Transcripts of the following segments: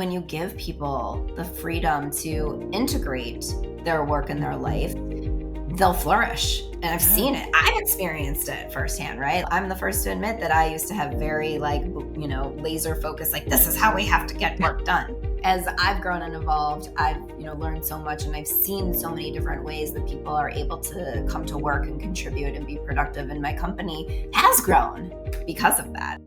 when you give people the freedom to integrate their work in their life, they'll flourish. And I've seen it. I've experienced it firsthand, right? I'm the first to admit that I used to have very laser focus, like this is how we have to get work done. As I've grown and evolved, I've learned so much, and I've seen so many different ways that people are able to come to work and contribute and be productive. And my company has grown because of that.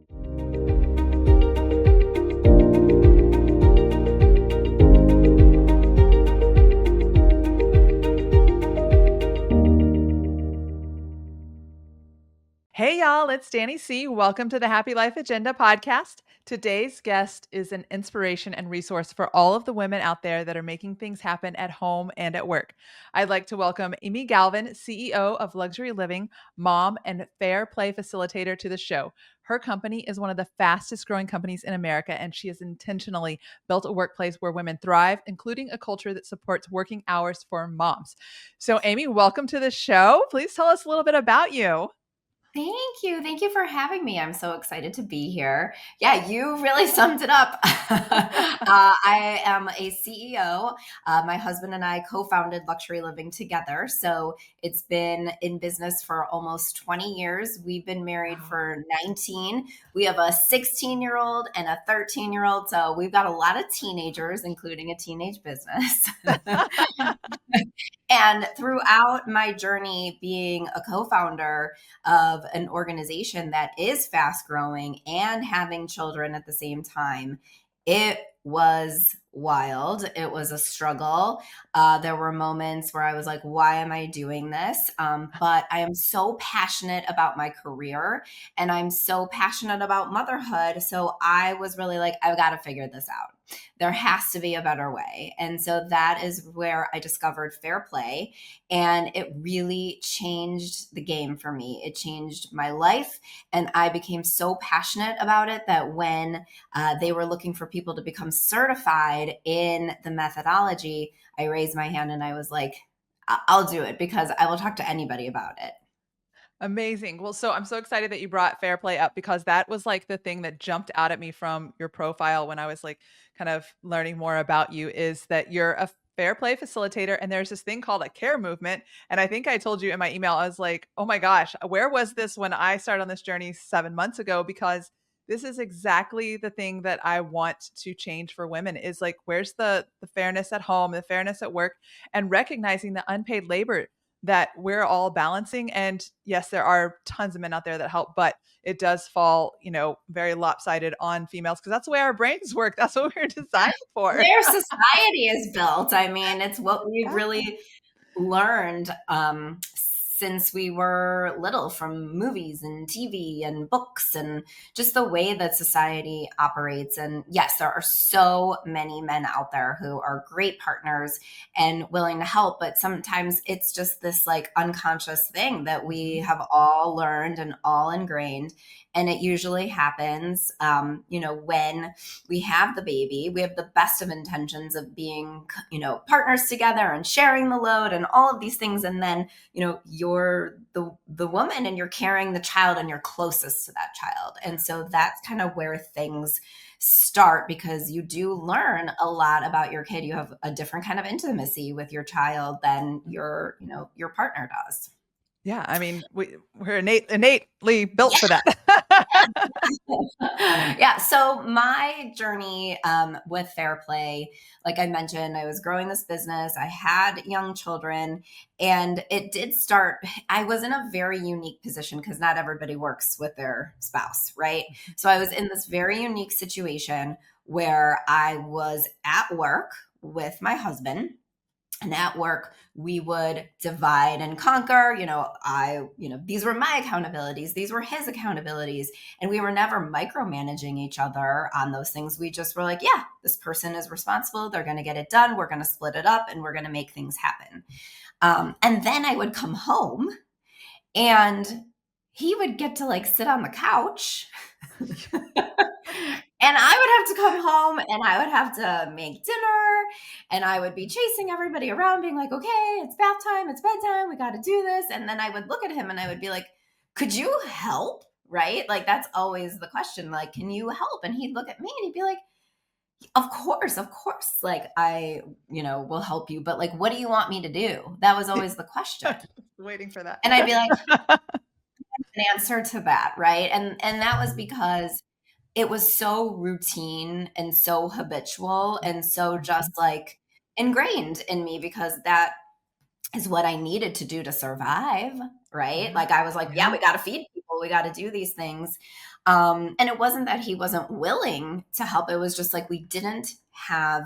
Hey y'all, it's Danny C. Welcome to the Happy Life Agenda podcast. Today's guest is an inspiration and resource for all of the women out there that are making things happen at home and at work. I'd like to welcome Amy Galvin, CEO of Luxury Living, mom, and Fair Play Facilitator to the show. Her company is one of the fastest growing companies in America, and she has intentionally built a workplace where women thrive, including a culture that supports working hours for moms. So Amy, welcome to the show. Please tell us a little bit about you. Thank you. Thank you for having me. I'm so excited to be here. Yeah, you really summed it up. I am a CEO. My husband and I co-founded Luxury Living together. So it's been in business for almost 20 years. We've been married for 19. We have a 16-year-old and a 13-year-old. So we've got a lot of teenagers, including a teenage business. And throughout my journey being a co-founder of an organization that is fast growing and having children at the same time, it was wild. It was a struggle. There were moments where I was like, why am I doing this? But I am so passionate about my career and I'm so passionate about motherhood. So I was really like, I've got to figure this out. There has to be a better way. And so that is where I discovered Fair Play. And it really changed the game for me. It changed my life. And I became so passionate about it that when they were looking for people to become certified in the methodology, I raised my hand and I was like, I'll do it because I will talk to anybody about it. Amazing. Well, so I'm so excited that you brought Fair Play up because that was like the thing that jumped out at me from your profile when I was like kind of learning more about you is that you're a Fair Play facilitator and there's this thing called a care movement. And I think I told you in my email, I was like, oh my gosh, where was this when I started on this journey 7 months ago? Because this is exactly the thing that I want to change for women is like, where's the fairness at home, the fairness at work, and recognizing the unpaid labor that we're all balancing. And yes, there are tons of men out there that help, but it does fall, very lopsided on females because that's the way our brains work. That's what we're designed for. Their society is built. I mean, it's what we've really learned since we were little from movies and TV and books and just the way that society operates. And yes, there are so many men out there who are great partners and willing to help, but sometimes it's just this like unconscious thing that we have all learned and all ingrained. And it usually happens, when we have the baby, we have the best of intentions of being, partners together and sharing the load and all of these things. And then, you're the woman and you're carrying the child and you're closest to that child. And so that's kind of where things start because you do learn a lot about your kid. You have a different kind of intimacy with your child than your partner does. Yeah, I mean, we're innately built for that. Yeah. So my journey with Fair Play, like I mentioned, I was growing this business. I had young children and it did start, I was in a very unique position because not everybody works with their spouse, right? So I was in this very unique situation where I was at work with my husband. And at work, we would divide and conquer. These were my accountabilities. These were his accountabilities. And we were never micromanaging each other on those things. We just were like, yeah, this person is responsible. They're going to get it done. We're going to split it up and we're going to make things happen. And then I would come home and he would get to like sit on the couch. And I would have to come home and I would have to make dinner and I would be chasing everybody around being like, okay, it's bath time, it's bedtime, we got to do this. And then I would look at him and I would be like, could you help? Right? Like, that's always the question. Like, can you help? And he'd look at me and he'd be like, Of course, like I, will help you, but like, what do you want me to do? That was always the question. Waiting for that. And I'd be like, an answer to that, right? And that was because it was so routine and so habitual and so just Mhm. like ingrained in me because that is what I needed to do to survive, right? Yeah. Like I was like, yeah, Yeah. we got to feed people, we got to do these things. And it wasn't that he wasn't willing to help. It was just like we didn't have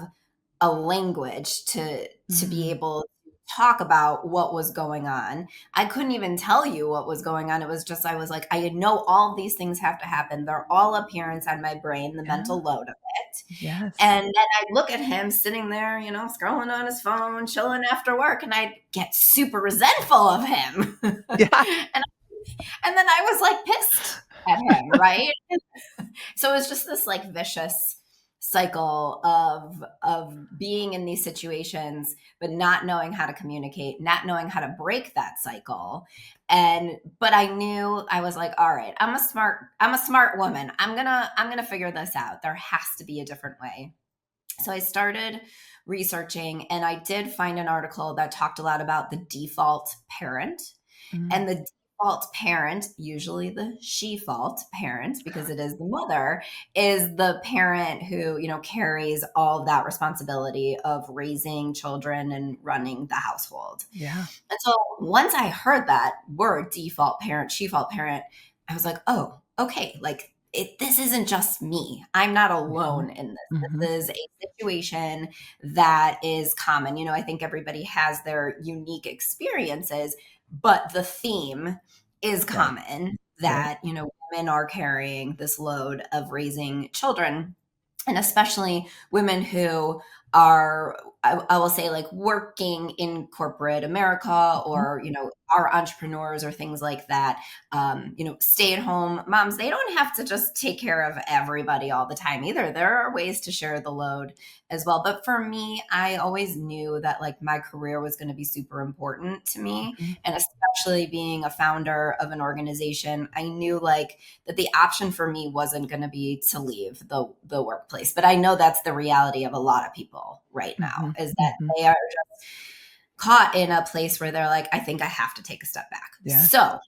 a language to be Mm. able to talk about what was going on. I couldn't even tell you what was going on. It was just I was like, I know all these things have to happen. They're all appearance on my brain, the Yeah. mental load of it. Yes. And then I'd look at him sitting there, scrolling on his phone, chilling after work, and I'd get super resentful of him. Yeah. And then I was like pissed at him, right? So it was just this like vicious cycle of being in these situations but not knowing how to communicate, not knowing how to break that cycle. And but I knew, I was like, all right, I'm a smart woman. I'm going to figure this out. There has to be a different way. So I started researching, and I did find an article that talked a lot about the default parent. Mm. And the default parent, usually the she fault parent, because it is the mother, is the parent who, carries all of that responsibility of raising children and running the household. Yeah. And so once I heard that word, default parent, she fault parent, I was like, oh, okay, like this isn't just me. I'm not Mhm. alone in this. Mhm. This is a situation that is common. I think everybody has their unique experiences, but the theme is Right. common Right. that, women are carrying this load of raising children, and especially women who are, I will say, like working in corporate America, Mhm. or are entrepreneurs or things like that. Stay at home moms, they don't have to just take care of everybody all the time either. There are ways to share the load as well. But for me, I always knew that like my career was going to be super important to me, Mhm. and especially being a founder of an organization, I knew like that the option for me wasn't going to be to leave the workplace. But I know that's the reality of a lot of people right now, Mhm. is that Mhm. they are just caught in a place where they're like, I think I have to take a step back. Yes. So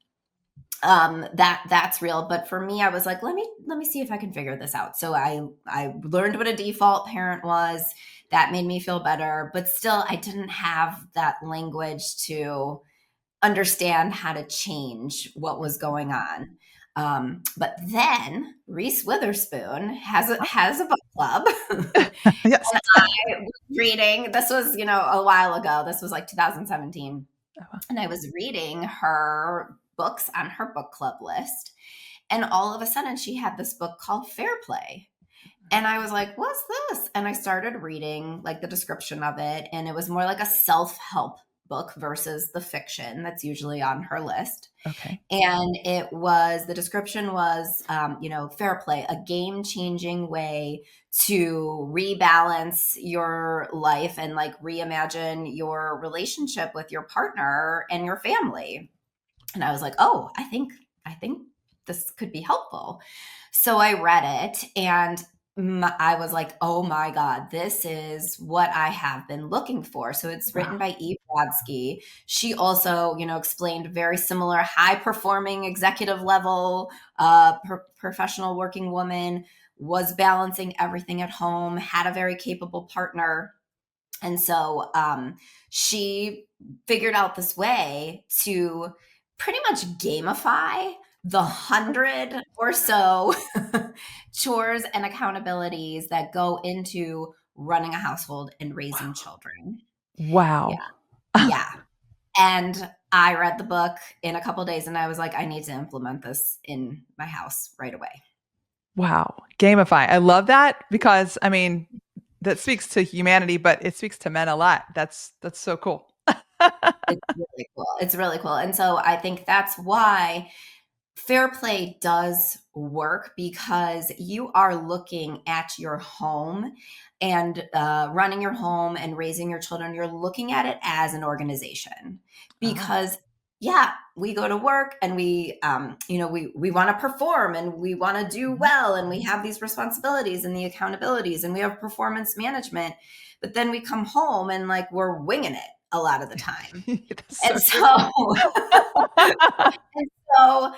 that's real. But for me, I was like, let me see if I can figure this out. So I learned what a default parent was. That made me feel better, but still I didn't have that language to understand how to change what was going on. But then Reese Witherspoon has a book club. And Yes. I was reading, this was, a while ago. This was like 2017. Oh, And I was reading her books on her book club list. And all of a sudden she had this book called Fair Play. And I was like, what's this? And I started reading like the description of it. And it was more like a self help book versus the fiction that's usually on her list. okay. And the description was, Fair Play, a game changing way to rebalance your life and like reimagine your relationship with your partner and your family. And I was like, oh, I think this could be helpful. So I read it, and I was like, oh my God, this is what I have been looking for. So it's written Wow. by Eve Brodsky. She also, explained very similar high performing executive level professional working woman, was balancing everything at home, had a very capable partner. And so she figured out this way to pretty much gamify the hundred or so chores and accountabilities that go into running a household and raising Wow. children. Yeah. Wow. Yeah. And I read the book in a couple days, and I was like, I need to implement this in my house right away. Wow. Gamify. I love that because, I mean, that speaks to humanity, but it speaks to men a lot. That's so cool. It's really cool. It's really cool. And so I think that's why Fair play does work, because you are looking at your home and running your home and raising your children. You're looking at it as an organization, Ah, because yeah, we go to work and we want to perform and we want to do Mhm. well and we have these responsibilities and the accountabilities and we have performance management, but then we come home and like we're winging it a lot of the time. That's And so true. so, and so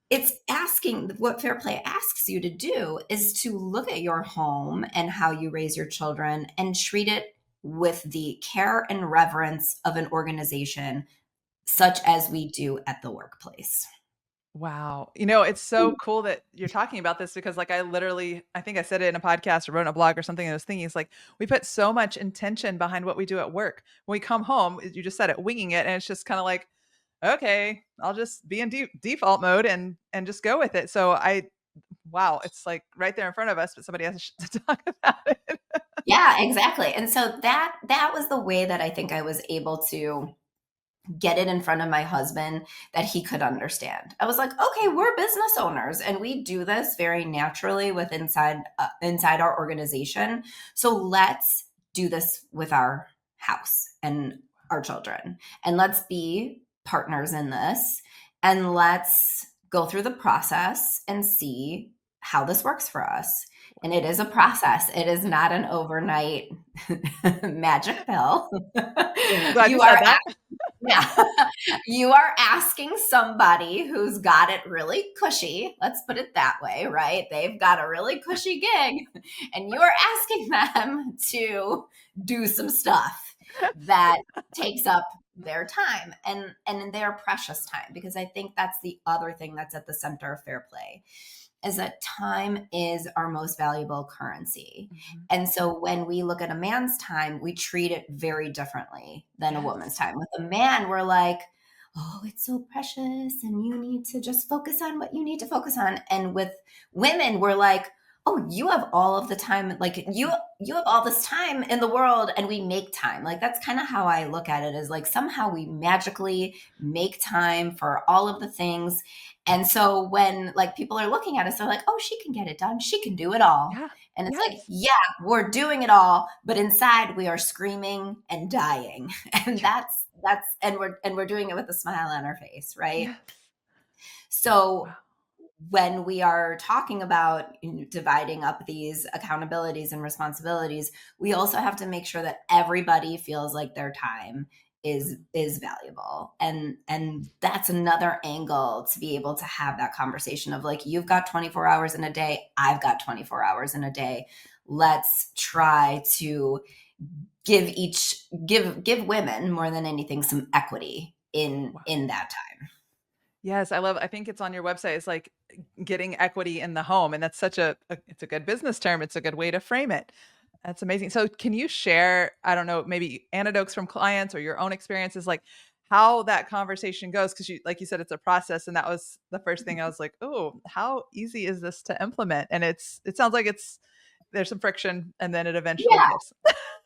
it's asking what Fair Play asks you to do is to look at your home and how you raise your children and treat it with the care and reverence of an organization, such as we do at the workplace. Wow. It's so cool that you're talking about this because like I think I said it in a podcast or wrote in a blog or something. And I was thinking it's like we put so much intention behind what we do at work. When we come home, you just said it, winging it, and it's just kind of like, okay, I'll just be in default mode and just go with it. So wow, it's like right there in front of us, but somebody has to talk about it. Yeah, exactly. And so that was the way that I think I was able to get it in front of my husband that he could understand. I was like, okay, we're business owners and we do this very naturally with inside our organization. So let's do this with our house and our children. And let's be partners in this and let's go through the process and see how this works for us. And it is a process. It is not an overnight magic pill. I'm glad you You are said that. yeah. You are asking somebody who's got it really cushy. Let's put it that way, right? They've got a really cushy gig, and you are asking them to do some stuff that takes up their time and their precious time, because I think that's the other thing that's at the center of Fair Play is that time is our most valuable currency. Mhm. And so when we look at a man's time, we treat it very differently than a woman's Yes. time. With a man, we're like, oh, it's so precious and you need to just focus on what you need to focus on. And with women, we're like, oh, you have all of the time, like you have all this time in the world and we make time. Like that's kind of how I look at it, is like somehow we magically make time for all of the things. And so when like people are looking at us, they're like, oh, she can get it done. She can do it all. Yeah. And it's like, Yes. yeah, we're doing it all, but inside we are screaming and dying. And Yeah. that's, and we're doing it with a smile on our face, right? Yes. So Wow. when we are talking about dividing up these accountabilities and responsibilities, we also have to make sure that everybody feels like their time is valuable. And that's another angle to be able to have that conversation of like, you've got 24 hours in a day, I've got 24 hours in a day. Let's try to give women more than anything some equity Wow. in that time. Yes, I think it's on your website. It's like getting equity in the home, and that's such it's a good business term. It's a good way to frame it. That's amazing. So can you share, I don't know, maybe anecdotes from clients or your own experiences, like how that conversation goes? Because like you said, it's a process, and that was the first thing I was like, oh, how easy is this to implement? And it sounds like there's some friction, and then it eventually Yeah. gives.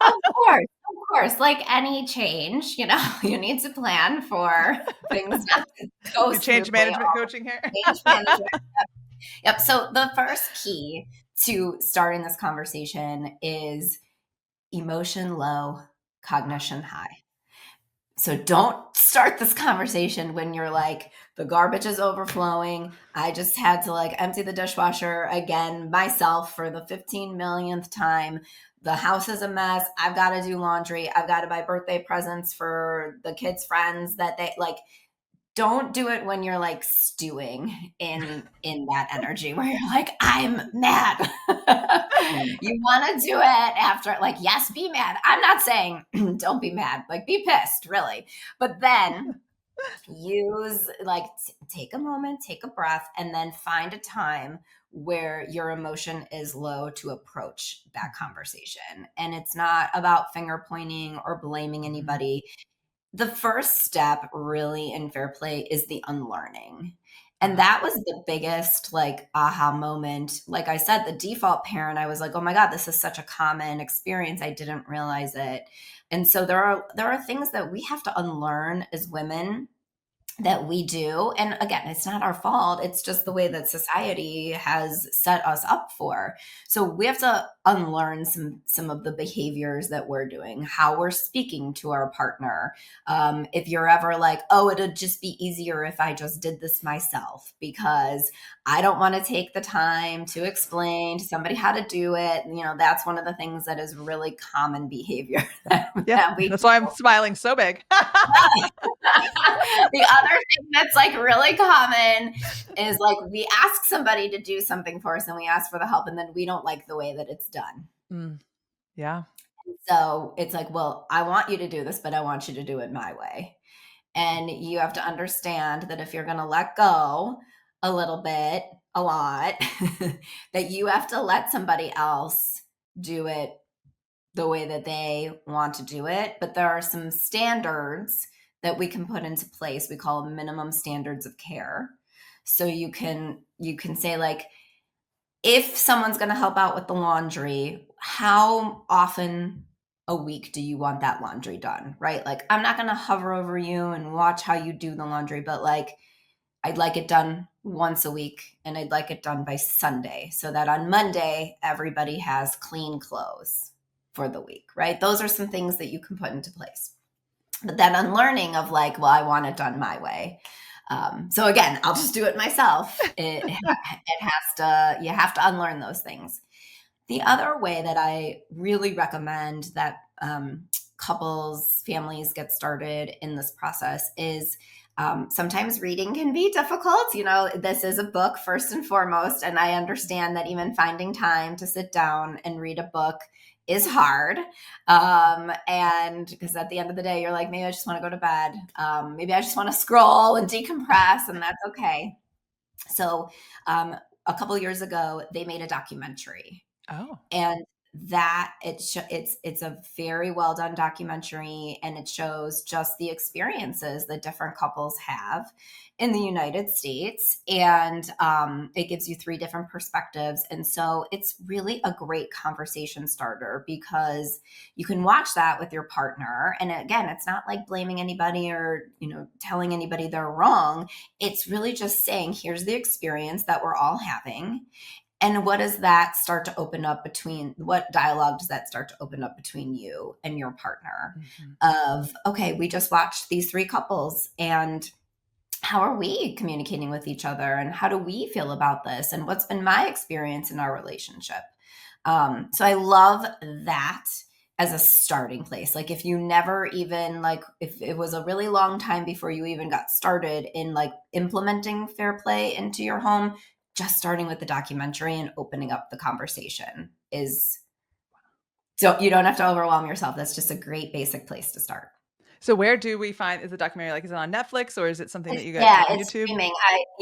Of course, of course. Like any change, you need to plan for things not to go Do change smoothly management all coaching here. change management. Yep. So the first key to starting this conversation is emotion low, cognition high. So don't start this conversation when you're like, the garbage is overflowing. I just had to like empty the dishwasher again myself for the 15 millionth time. The house is a mess. I've got to do laundry. I've got to buy birthday presents for the kids' friends that they like. Don't do it when you're like stewing in that energy where you're like, I'm mad. You want to do it after, like, yes, be mad. I'm not saying don't be mad, like be pissed, really. But then use like take a moment, take a breath, and then find a time where your emotion is low to approach that conversation. And it's not about finger pointing or blaming Mhm. anybody. The first step really in Fair Play is the unlearning. And Ah, that was the biggest like aha moment. Like I said, the default parent, I was like, oh my God, this is such a common experience. I didn't realize it. And so there are things that we have to unlearn as women that we do. And again, it's not our fault. It's just the way that society has set us up for. So we have to unlearn some of the behaviors that we're doing, how we're speaking to our partner. If you're ever like, oh, it'd just be easier if I just did this myself because I don't want to take the time to explain to somebody how to do it. That's one of the things that is really common behavior Yeah, that we that's why I'm smiling so big. the other thing that's like really common is like we ask somebody to do something for us and we ask for the help and then we don't like the way that it's done. Mm, yeah. So it's like, well, I want you to do this, but I want you to do it my way. And you have to understand that if you're going to let go a little bit, a lot, that you have to let somebody else do it the way that they want to do it. But there are some standards that we can put into place. We call them minimum standards of care. So you can say like, if someone's going to help out with the laundry, how often a week do you want that laundry done? Right? Like, I'm not going to hover over you and watch how you do the laundry, but like, I'd like it done once a week and I'd like it done by Sunday so that on Monday, everybody has clean clothes for the week, right? Those are some things that you can put into place. But then unlearning of like, well, I want it done my way. So again, I'll just do it myself. You have to unlearn those things. The other way that I really recommend that couples, families get started in this process is sometimes reading can be difficult. This is a book first and foremost, and I understand that even finding time to sit down and read a book is hard. And because at the end of the day, you're like, maybe I just want to go to bed. Maybe I just want to scroll and decompress, and that's okay. So a couple years ago, they made a documentary, Oh. and that it's a very well done documentary, and it shows just the experiences that different couples have in the United States, and it gives you three different perspectives, and so it's really a great conversation starter because you can watch that with your partner, and again, it's not like blaming anybody or telling anybody they're wrong. It's really just saying, here's the experience that we're all having. And what does that start to open up what dialogue does that start to open up between you and your partner? Mhm. Of, okay, we just watched these three couples and how are we communicating with each other? And how do we feel about this? And what's been my experience in our relationship? So I love that as a starting place. Like if you never even if it was a really long time before you even got started in like implementing fair play into your home, just starting with the documentary and opening up the conversation is so you don't have to overwhelm yourself. That's just a great basic place to start. So where do we find is the documentary, like, is it on Netflix or is it something that you get Yeah, like it's YouTube? streaming.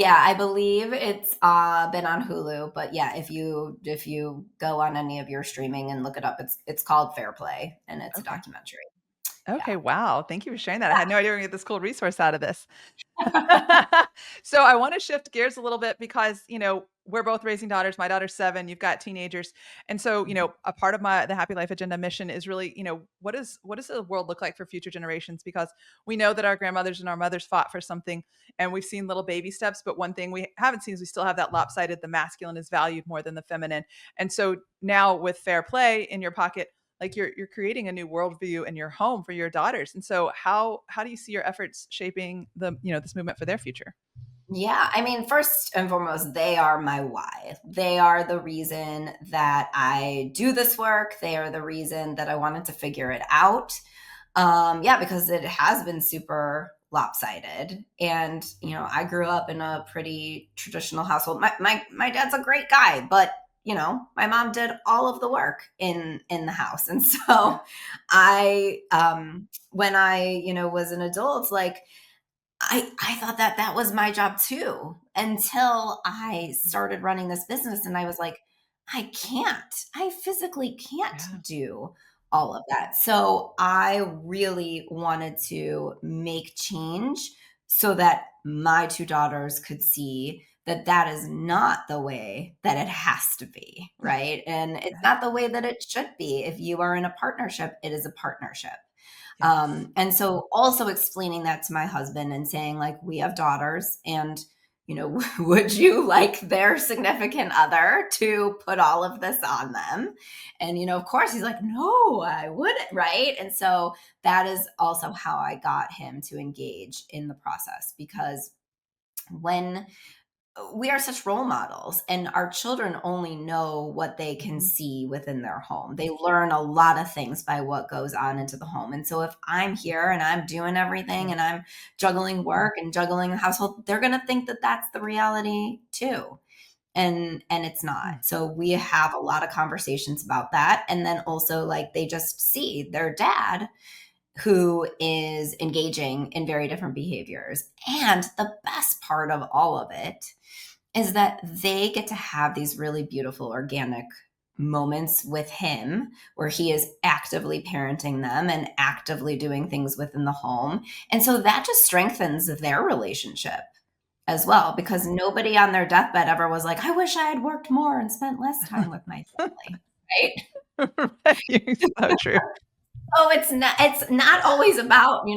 I believe it's been on Hulu, but yeah, if you go on any of your streaming and look it up, it's called Fair Play and it's a Okay. documentary. Okay, Yeah. wow. Thank you for sharing that. I had no idea we are gonna get this cool resource out of this. So I want to shift gears a little bit because, we're both raising daughters. My daughter's 7, you've got teenagers. And so, a part of the Happy Life Agenda mission is really, what does the world look like for future generations? Because we know that our grandmothers and our mothers fought for something and we've seen little baby steps, but one thing we haven't seen is we still have that lopsided, the masculine is valued more than the feminine. And so now with Fair Play in your pocket, like you're creating a new worldview in your home for your daughters. And so how do you see your efforts shaping this movement for their future? Yeah, I mean, first and foremost, they are my why. They are the reason that I do this work. They are the reason that I wanted to figure it out. Yeah, because it has been super lopsided. And, I grew up in a pretty traditional household. My dad's a great guy, but my mom did all of the work in the house. And Yeah. so I when I, was an adult, like I thought that that was my job too, until I started running this business and I was like, I physically can't Yeah. do all of that. So I really wanted to make change so that my two daughters could see that that is not the way that it has to be, right? And it's Yeah. not the way that it should be. If you are in a partnership, it is a partnership. Yes. And so also explaining that to my husband and saying, like, we have daughters, and, would you like their significant other to put all of this on them? And, of course he's like, no, I wouldn't. Right. And so that is also how I got him to engage in the process, because when we are such role models, and our children only know what they can Mhm. see within their home. They learn a lot of things by what goes on into the home. And so if I'm here and I'm doing everything and Yes. I'm juggling work and juggling the household, they're going to think that that's the reality too. And it's not. Mm. So we have a lot of conversations about that, and then also, like, they just see their dad who is engaging in very different behaviors. And the best part of all of it is that they get to have these really beautiful organic moments with him where he is actively parenting them and actively doing things within the home. And so that just strengthens their relationship as well, because nobody on their deathbed ever was like, I wish I had worked more and spent less time with my family. Right. Right. So true. Oh, it's not always about,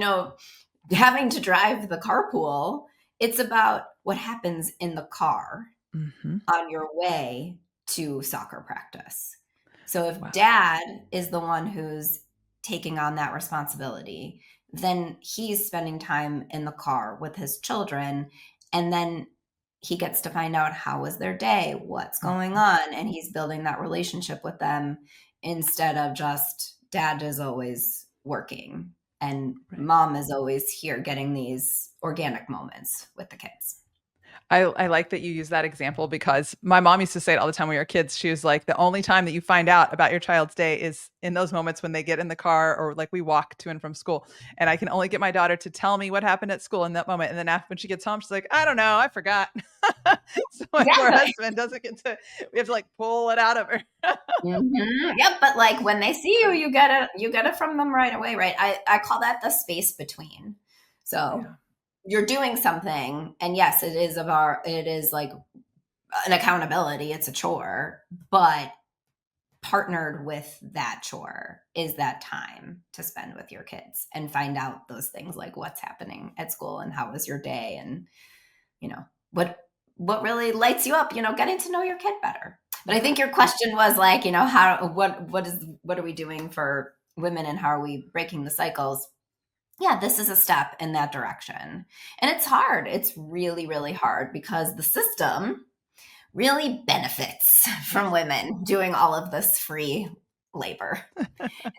having to drive the carpool. It's about what happens in the car Mhm. on your way to soccer practice. So if Wow. dad is the one who's taking on that responsibility, then he's spending time in the car with his children, and then he gets to find out how was their day, what's going Mhm. on, and he's building that relationship with them, instead of just dad is always working and Right. mom is always here getting these organic moments with the kids. I like that you use that example because my mom used to say it all the time when we were kids. She was like, "The only time that you find out about your child's day is in those moments when they get in the car or like we walk to and from school." And I can only get my daughter to tell me what happened at school in that moment. And then after when she gets home, she's like, "I don't know, I forgot." So my Yeah, poor but husband doesn't get to we have to like pull it out of her. mhm. Yep, but, like, when they see you, you get it from them right away, right? I call that the space between. So, Yeah. you're doing something, and yes, it is, like, an accountability, it's a chore, but partnered with that chore is that time to spend with your kids and find out those things, like what's happening at school and how was your day, and, you know, what what really lights you up, getting to know your kid better. But I Yeah. think your question was like, how what are we doing for women, and how are we breaking the cycles? Yeah, this is a step in that direction. And it's hard. It's really, really hard, because the system really benefits from Yes. women doing all of this free labor. So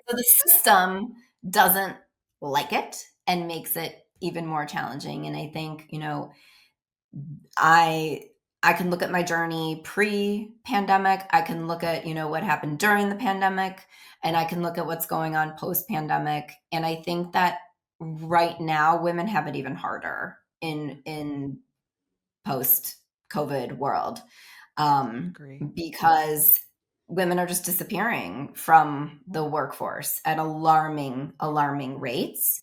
the system doesn't like it and makes it even more challenging. And I think, I I can look at my journey pre-pandemic, I can look at, what happened during the pandemic, and I can look at what's going on post-pandemic, and I think that right now women have it even harder in post-COVID world, I agree. because women are just disappearing from the workforce at alarming rates.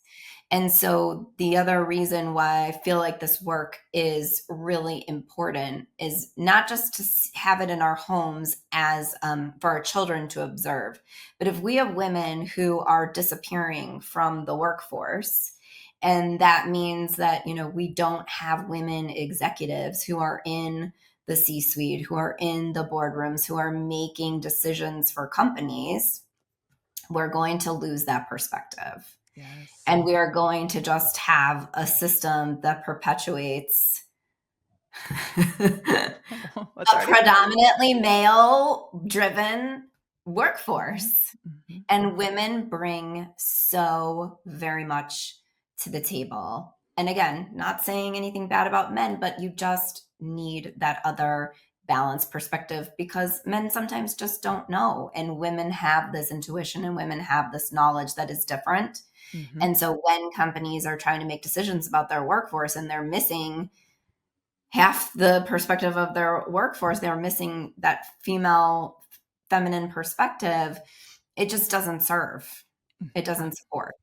And so the other reason why I feel like this work is really important is not just to have it in our homes as, for our children to observe, but if we have women who are disappearing from the workforce, and that means that, we don't have women executives who are in the C suite, who are in the boardrooms, who are making decisions for companies, we're going to lose that perspective. Yes. And we are going to just have a system that perpetuates a What's already happening. predominantly male driven Mhm. workforce. Mhm. And women bring so very much to the table. And again, not saying anything bad about men, but you just need that other balanced perspective, because men sometimes just don't know. And women have this intuition, and women have this knowledge that is different. Mhm. And so when companies are trying to make decisions about their workforce and they're missing half the perspective of their workforce, they're missing that feminine perspective, it just doesn't serve. Mhm. It doesn't support.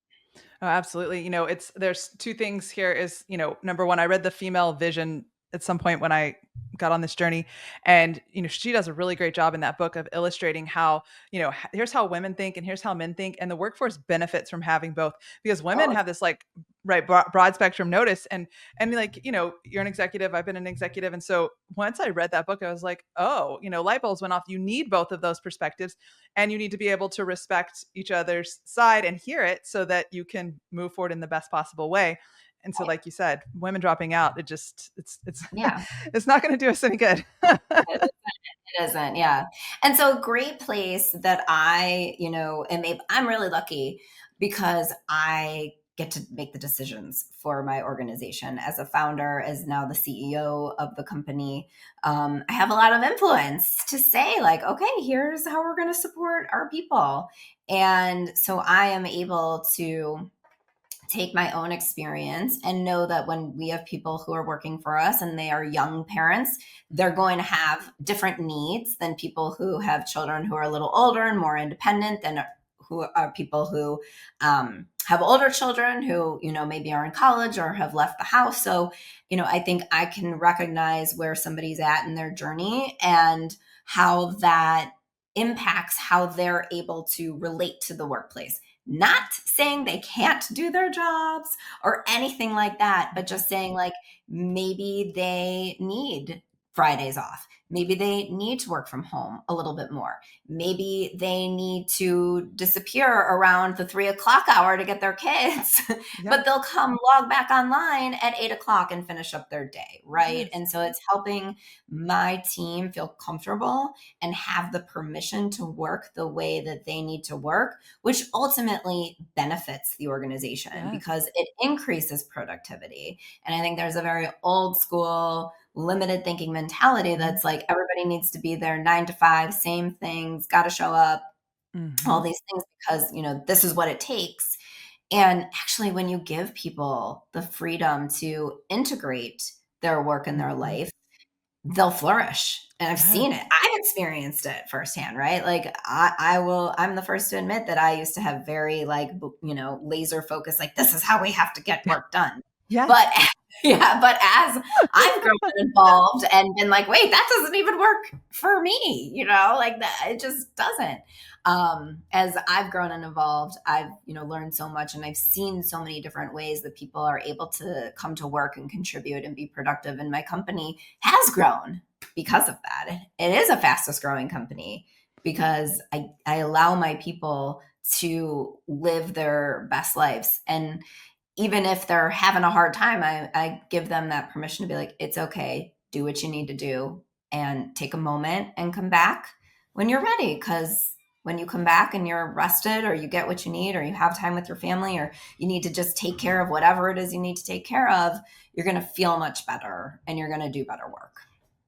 Oh, absolutely. It's there's 2 things here is, number 1, I read the female vision at some point when I got on this journey. And, she does a really great job in that book of illustrating how, here's how women think and here's how men think. And the workforce benefits from having both, because women Oh, have this like, right, broad spectrum notice. And like, you're an executive, I've been an executive. And so once I read that book, I was like, oh, light bulbs went off. You need both of those perspectives, and you need to be able to respect each other's side and hear it so that you can move forward in the best possible way. And so, like you said, women dropping out, it's yeah. it's not going to do us any good. It isn't, yeah. And so a great place that I'm really lucky because I get to make the decisions for my organization as a founder, as now the CEO of the company. I have a lot of influence to say, like, okay, here's how we're going to support our people. And so I am able to take my own experience and know that when we have people who are working for us and they are young parents, they're going to have different needs than people who have children who are a little older and more independent, than who are people who have older children who, maybe are in college or have left the house. So, I think I can recognize where somebody's at in their journey and how that impacts how they're able to relate to the workplace. Not saying they can't do their jobs or anything like that, but just saying, like, maybe they need Fridays off. Maybe they need to work from home a little bit more. Maybe they need to disappear around the 3 o'clock hour to get their kids, Yeah. but they'll come log back online at 8 o'clock and finish up their day, right? Yes. And so it's helping my team feel comfortable and have the permission to work the way that they need to work, which ultimately benefits the organization Yes. because it increases productivity. And I think there's a very old school, limited thinking mentality Mhm. that's like everybody needs to be there 9 to 5, same things, got to show up, all Mhm. these things because, this is what it takes. And actually, when you give people the freedom to integrate their work in their Mhm. life, they'll flourish. And I've Yes. seen it. I've experienced it firsthand, right? Like I'm the first to admit that I used to have very like, laser focus, like this is how we have to get work done. Yes. But yeah, but as I've grown and evolved and been like, wait, that doesn't even work for me, like that, it just doesn't. As I've grown and evolved, I've, learned so much and I've seen so many different ways that people are able to come to work and contribute and be productive. And my company has grown because of that. It is a fastest growing company because I allow my people to live their best lives. And even if they're having a hard time, I give them that permission to be like, it's okay, do what you need to do and take a moment and come back when you're ready. Because when you come back and you're rested or you get what you need or you have time with your family or you need to just take care of whatever it is you need to take care of, you're going to feel much better and you're going to do better work.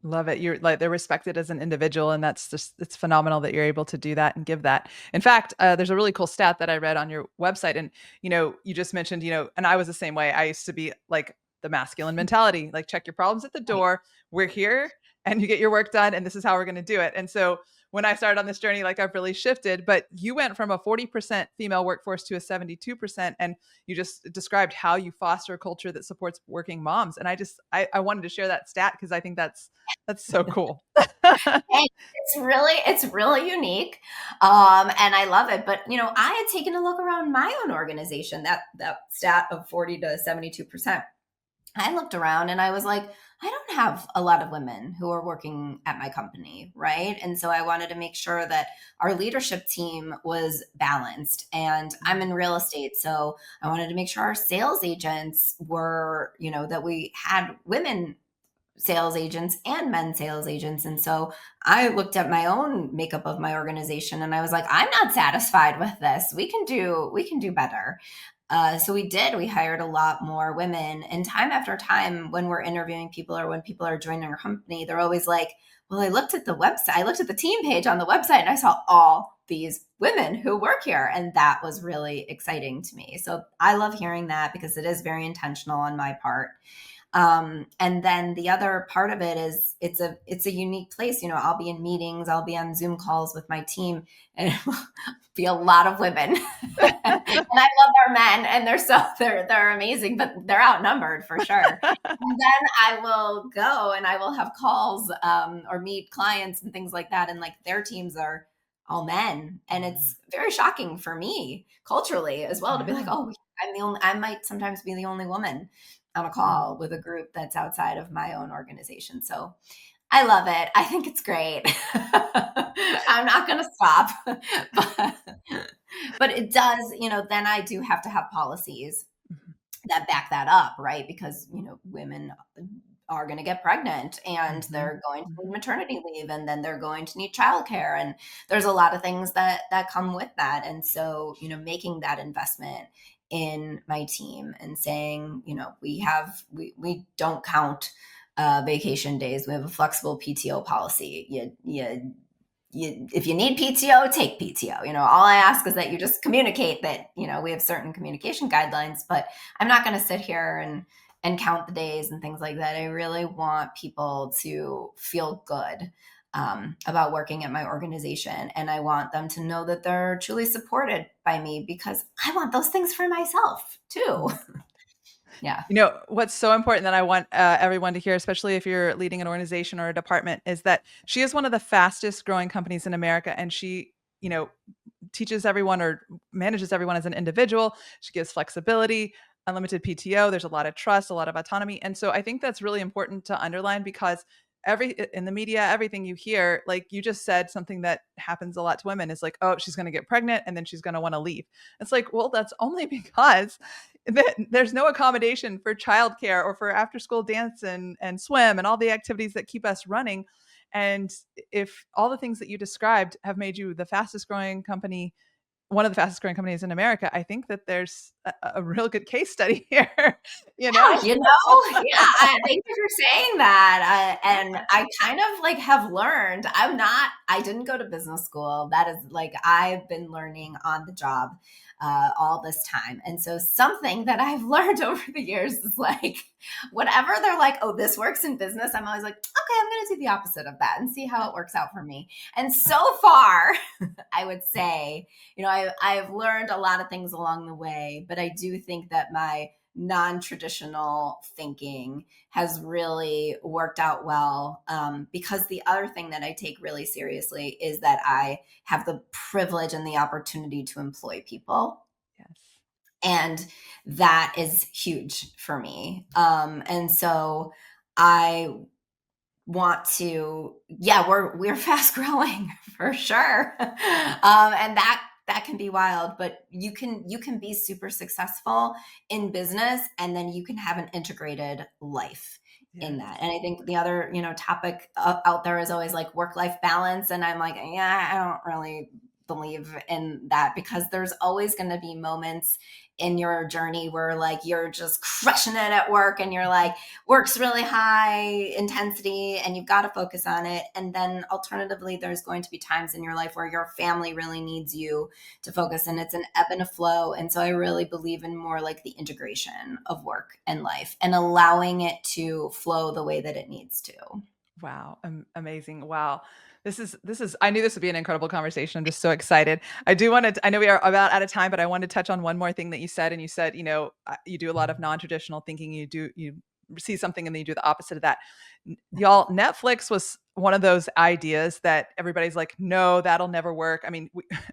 Love it. You're like, they're respected as an individual, and that's just, it's phenomenal that you're able to do that and give that. In fact, there's a really cool stat that I read on your website, and you just mentioned, and I was the same way. I used to be like the masculine mentality, like check your problems at the Right. door. We're here, and you get your work done, and this is how we're going to do it. And so when I started on this journey, like I've really shifted. But you went from a 40% female workforce to a 72%, and you just described how you foster a culture that supports working moms. And I wanted to share that stat because I think that's so cool. Hey, it's really unique, and I love it. But I had taken a look around my own organization. That stat of 40 to 72%. I looked around and I was like, I don't have a lot of women who are working at my company, right? And so I wanted to make sure that our leadership team was balanced. And I'm in real estate, so I wanted to make sure our sales agents were, that we had women sales agents and men sales agents. And so I looked at my own makeup of my organization and I was like, I'm not satisfied with this. We can do better. So we did. We hired a lot more women. And time after time, when we're interviewing people or when people are joining our company, they're always like, well, I looked at the website, I looked at the team page on the website and I saw all these women who work here. And that was really exciting to me. So I love hearing that because it is very intentional on my part. And then the other part of it is it's a unique place. I'll be in meetings, I'll be on Zoom calls with my team, and it will be a lot of women. And And I love our men, and they're amazing, but they're outnumbered for sure. And then I will go and I will have calls or meet clients and things like that, and like their teams are all men, and it's very shocking for me culturally as well to be like, Yeah. oh, I might sometimes be the only woman on a call with a group that's outside of my own organization. So I love it. I think it's great. I'm not going to stop. but, but it does, then I do have to have policies Mhm. that back that up, right? Because, women are going to get pregnant and Mhm. they're going to need Mhm. maternity leave and then they're going to need childcare and there's a lot of things that come with that. And so, making that investment in my team and saying, we don't count vacation days. We have a flexible PTO policy. If you need PTO, take PTO. All I ask is that you just communicate that, we have certain communication guidelines, but I'm not going to sit here and count the days and things like that. I really want people to feel good about working at my organization. And I want them to know that they're truly supported by me because I want those things for myself too. Mhm. Yeah. What's so important that I want everyone to hear, especially if you're leading an organization or a department, is that she is one of the fastest growing companies in America. And she, you know, teaches everyone or manages everyone as an individual. She gives flexibility, unlimited PTO. There's a lot of trust, a lot of autonomy. And so I think that's really important to underline because in the media, everything you hear, like you just said, something that happens a lot to women is like, oh, she's going to get pregnant and then she's going to want to leave. It's like, well, that's only because there's no accommodation for childcare or for after school dance and swim and all the activities that keep us running. And if all the things that you described have made you the fastest growing company, one of the fastest growing companies in America, I think that there's a real good case study here, you know? Yeah, yeah, thank you for saying that, and I kind of, like, have learned I didn't go to business school, that is, like, I've been learning on the job, all this time, and so something that I've learned over the years is, like, whatever they're like, "Oh, this works in business," I'm always like, "Okay, I'm gonna do the opposite of that and see how it works out for me," and so far, I would say, I've learned a lot of things along the way, but I do think that my non-traditional thinking has really worked out well, because the other thing that I take really seriously is that I have the privilege and the opportunity to employ people, Yes. and that is huge for me, and so I want to, yeah, we're fast growing for sure. And that can be wild, but you can be super successful in business and then you can have an integrated life in that. Yes. And I think the other, topic out there is always like work life balance, and I'm like, yeah, I don't really believe in that because there's always going to be moments in your journey where like you're just crushing it at work and you're like work's really high intensity and you've got to focus on it. And then alternatively, there's going to be times in your life where your family really needs you to focus, and it's an ebb and a flow. And so I really believe in more like the integration of work and life and allowing it to flow the way that it needs to. Wow, amazing. Wow. This is I knew this would be an incredible conversation. I'm just so excited. I know we are about out of time, but I wanted to touch on one more thing that you said, and you said, you do a lot of non-traditional thinking. You see something and then you do the opposite of that. Y'all, Netflix was one of those ideas that everybody's like, no, that'll never work. I mean,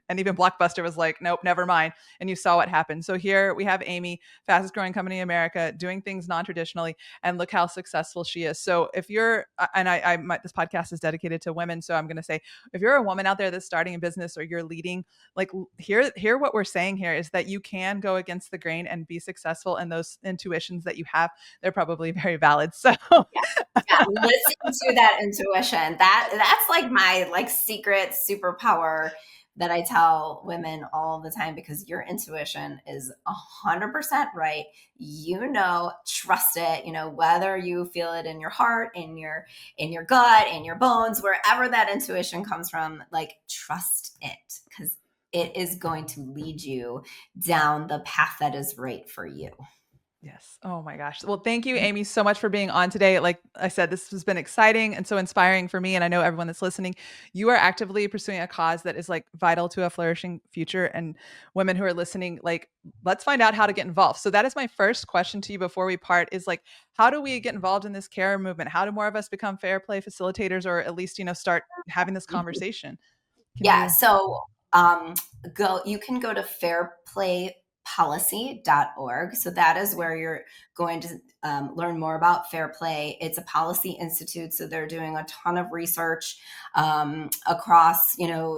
and even Blockbuster was like, nope, never mind. And you saw what happened. So here we have Amy, fastest growing company in America, doing things non-traditionally, and look how successful she is. So if you're, and this podcast is dedicated to women, so I'm going to say, if you're a woman out there that's starting a business or you're leading, like hear what we're saying here is that you can go against the grain and be successful, and those intuitions that you have, they're probably very valid. So Yeah. Yeah, listen to that intuition. That's like my like secret superpower that I tell women all the time because your intuition is 100% right. Trust it, whether you feel it in your heart, in your gut, in your bones, wherever that intuition comes from, like trust it because it is going to lead you down the path that is right for you. Yes. Oh my gosh. Well, thank you, Amy, so much for being on today. Like I said, this has been exciting and so inspiring for me. And I know everyone that's listening, you are actively pursuing a cause that is like vital to a flourishing future. And women who are listening, like, let's find out how to get involved. So that is my first question to you before we part is like, how do we get involved in this care movement? How do more of us become fair play facilitators or at least, start having this conversation? Can Yeah, you? so you can go to fairplaypolicy.org. So that is Okay. where you're going to learn more about Fair Play. It's a policy institute, so they're doing a ton of research across,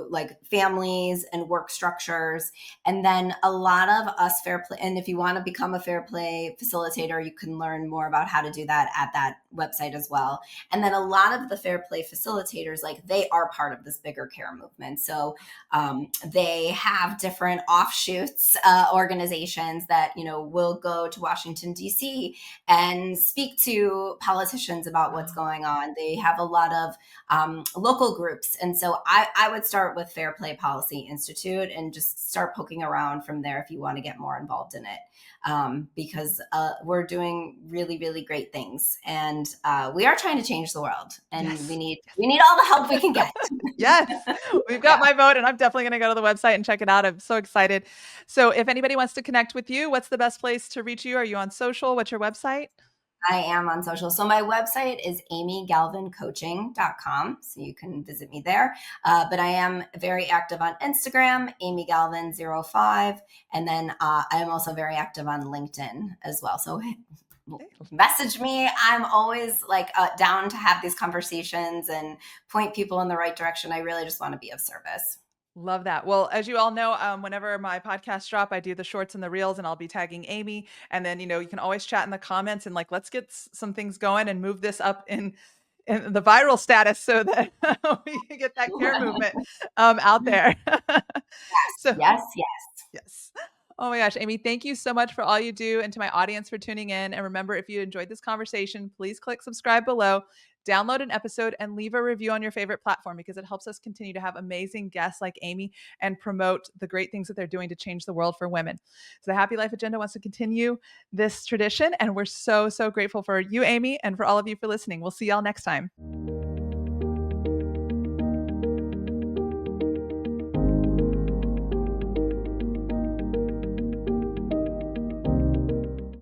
like families and work structures. And then a lot of us Fair Play, and if you want to become a Fair Play facilitator, you can learn more about how to do that at that website as well. And then a lot of the Fair Play facilitators, like they are part of this bigger care movement. So they have different offshoots, organizations that, will go to Washington, D.C. and speak to politicians about what's Oh, going on. They have a lot of local groups. And so I would start with Fair Play Policy Institute and just start poking around from there if you want to get more involved in it. Because we're doing really, really great things, and we are trying to change the world, and we yes. need we need all the help we can get. Yes, we've got Yeah, my vote, and I'm definitely gonna go to the website and check it out. I'm so excited. So if anybody wants to connect with you, what's the best place to reach you? Are you on social? What's your website? I am on social. So my website is amygalvincoaching.com. So you can visit me there. But I am very active on Instagram, amygalvin05. And then I am also very active on LinkedIn as well. So message me. I'm always like down to have these conversations and point people in the right direction. I really just want to be of service. Love that. Well, as you all know, whenever my podcasts drop, I do the shorts and the reels, and I'll be tagging Amy. And then, you can always chat in the comments and like, let's get some things going and move this up in the viral status so that we can get that care movement out there. So Yes, yes. yes. Oh my gosh, Amy, thank you so much for all you do and to my audience for tuning in. And remember, if you enjoyed this conversation, please click subscribe below, download an episode, and leave a review on your favorite platform because it helps us continue to have amazing guests like Amy and promote the great things that they're doing to change the world for women. So the Happy Life Agenda wants to continue this tradition. And we're so, so grateful for you, Amy, and for all of you for listening. We'll see y'all next time.